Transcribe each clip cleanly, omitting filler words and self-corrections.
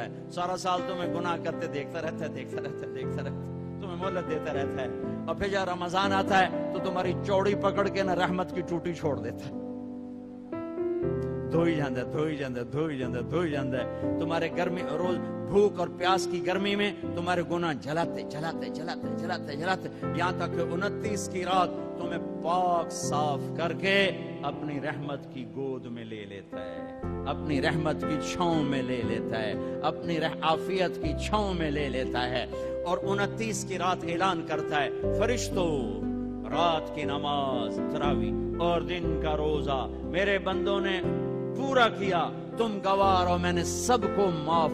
ہے، سارا سال تمہیں گناہ کرتے دیکھتا رہتا ہے، تمہیں مہلت دیتا رہتا ہے، اور پھر جب رمضان آتا ہے تو تمہاری چوڑی پکڑ کے نا رحمت کی ٹوٹی چھوڑ دیتا ہے، دھوئی جاندہ ہے تمہارے گرمی روز بھوک اور پیاس کی گرمی میں تمہارے گناہ جلاتے یہاں تک کہ 29 کی رات تمہیں پاک صاف کر کے اپنی رحمت کی گود میں لے لیتا ہے، اپنی رحمت کی چھاؤں میں لے لیتا ہے، اپنی عافیت کی چھاؤں میں لے لیتا ہے، اور 29 کی رات اعلان کرتا ہے، فرشتوں رات کی نماز تراویح اور دن کا روزہ میرے بندوں نے پورا کیا، تم گوار ہو، میں نے سب کو معاف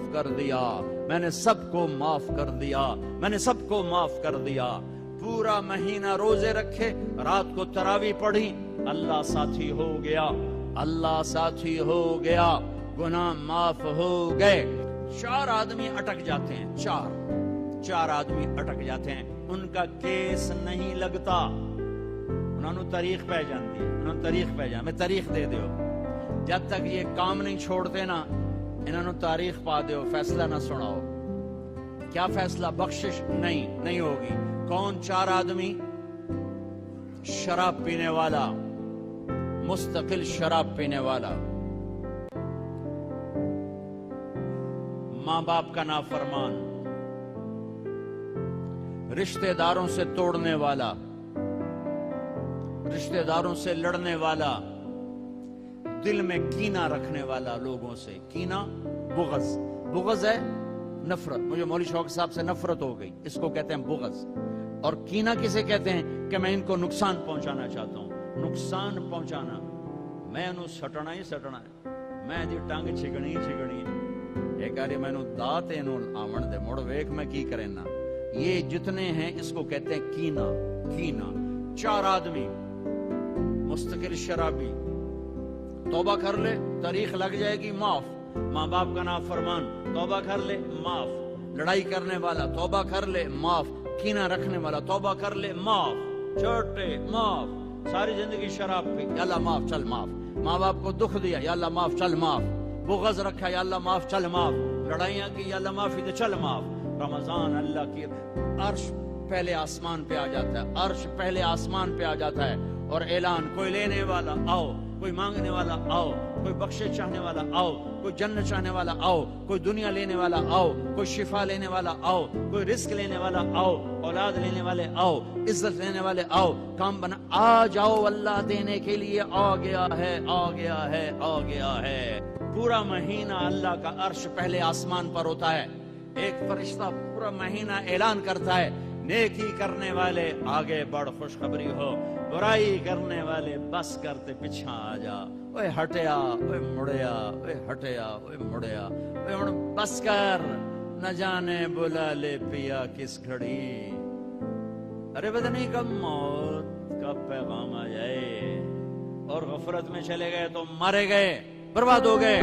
کر دیا، پورا مہینہ روزے رکھے، رات کو تراویح پڑھی، اللہ ساتھی ہو گیا، گناہ معاف ہو گئے۔ 4 آدمی اٹک جاتے ہیں، چار آدمی اٹک جاتے ہیں، ان کا کیس نہیں لگتا، انہوں نے تاریخ پہ جان میں تاریخ دے دیو، جب تک یہ کام نہیں چھوڑتے نا انہوں نے تاریخ پا دیو، فیصلہ نہ سناؤ۔ کیا فیصلہ؟ بخشش نہیں ہوگی۔ کون 4 آدمی؟ شراب پینے والا، مستقل شراب پینے والا، ماں باپ کا نافرمان، رشتہ داروں سے توڑنے والا، رشتہ داروں سے لڑنے والا، دل میں کینہ رکھنے والا لوگوں سے۔ کینہ بغض ہے نفرت، مجھے مولوی شوق صاحب سے نفرت ہو گئی، اس کو کہتے ہیں بغض۔ اور کینہ کسے کہتے ہیں؟ کہ میں ان کو نقصان پہنچانا چاہتا ہوں، نقصان پہنچانا، میں انہوں سٹنا ہے، میں دی ٹانگ چھگنی ایک آری میں انہوں دات انہوں آمن دے موڑ ویک میں کی کرنا، یہ جتنے ہیں اس کو کہتے ہیں کینہ۔ 4 آدمی مستقل شرابی، توبہ کر لے تاریخ لگ جائے گی، معاف۔ ماں باپ کا نافرمان، توبہ کر لے معاف۔ لڑائی کرنے والا، توبہ کر لے معاف۔ کینہ رکھنے والا، توبہ کر لے معاف۔ چھوٹے معاف، ساری زندگی شراب پی، یا اللہ معاف چل معاف۔ ماں باپ کو دکھ دیا، یا اللہ معاف چل معاف۔ بغض رکھا، یا اللہ معاف چل معاف۔ لڑائیاں کی، یا اللہ معافی دے چل معاف۔ رمضان اللہ کی عرش پہلے آسمان پہ آ جاتا ہے اور اعلان، کوئی لینے والا آؤ، کوئی مانگنے والا آؤ، کوئی بخشش چاہنے والا آؤ، کوئی جنت چاہنے والا آؤ، کوئی دنیا لینے والا آؤ، کوئی شفا لینے والا آؤ، کوئی رزق لینے والا آؤ، اولاد لینے والے آؤ، عزت لینے والے آؤ، کام بنا آ جاؤ، اللہ دینے کے لیے آ گیا ہے۔ پورا مہینہ اللہ کا عرش پہلے آسمان پر ہوتا ہے، ایک فرشتہ پورا مہینہ اعلان کرتا ہے، نیکی کرنے والے آگے بڑھ، خوشخبری ہو، برائی کرنے والے بس کرتے پیچھا آ جا، اوے ہٹیا، اوے مڑیا، اوے ہٹیا، اوے مڑیا، اوے ہن بس کر، نہ جانے بلا لے پیا کس گھڑی، ارے پتہ نہیں کب موت کا پیغام آ جائے، اور غفرت میں چلے گئے تو مارے گئے، برباد ہو گئے۔